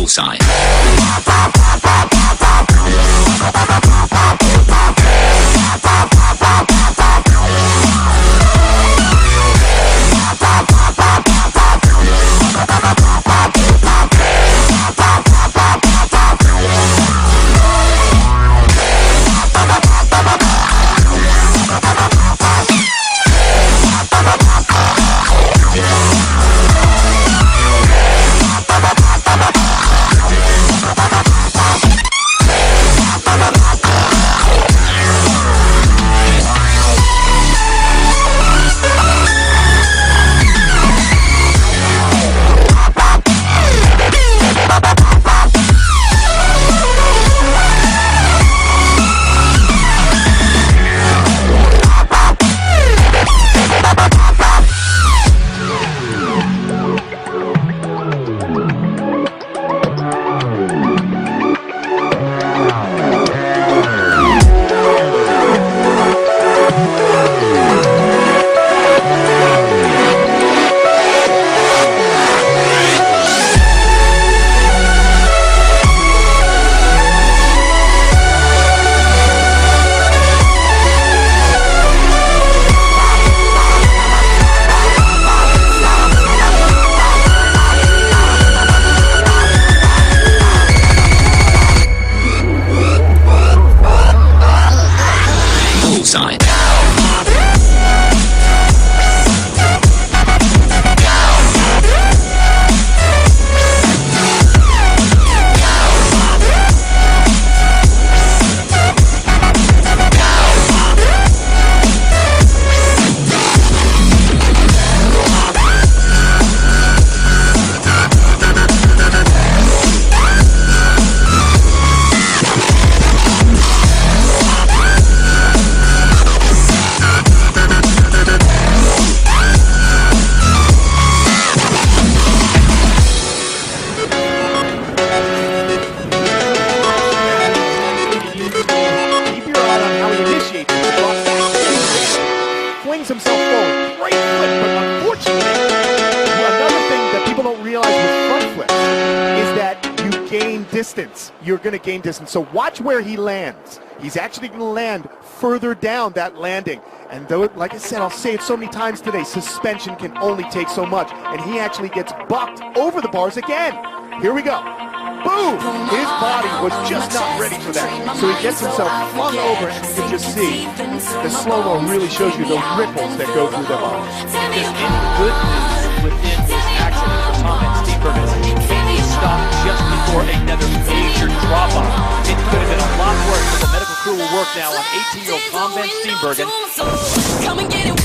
Bullseye. himself forward. Great flip, but unfortunately, another thing that people don't realize with front flips is that you gain distance. You're going to gain distance. So watch where he lands. He's actually going to land further down that landing. And though, like I said, I'll say it so many times today, suspension can only take so much. And he actually gets bucked over the bars again. Here we go. Boom! His body was just not ready for that. So he gets himself flung over, and you can just see the slow-mo really shows you the ripples that go through the body. There's any good news within this accident for Tom and Steenbergen. He came stopped just before another major drop-off. It could have been a lot worse, but the medical crew will work now on 18-year-old Tom Van Steenbergen. Come and get it.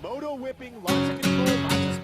Moto whipping, lots of control, lots of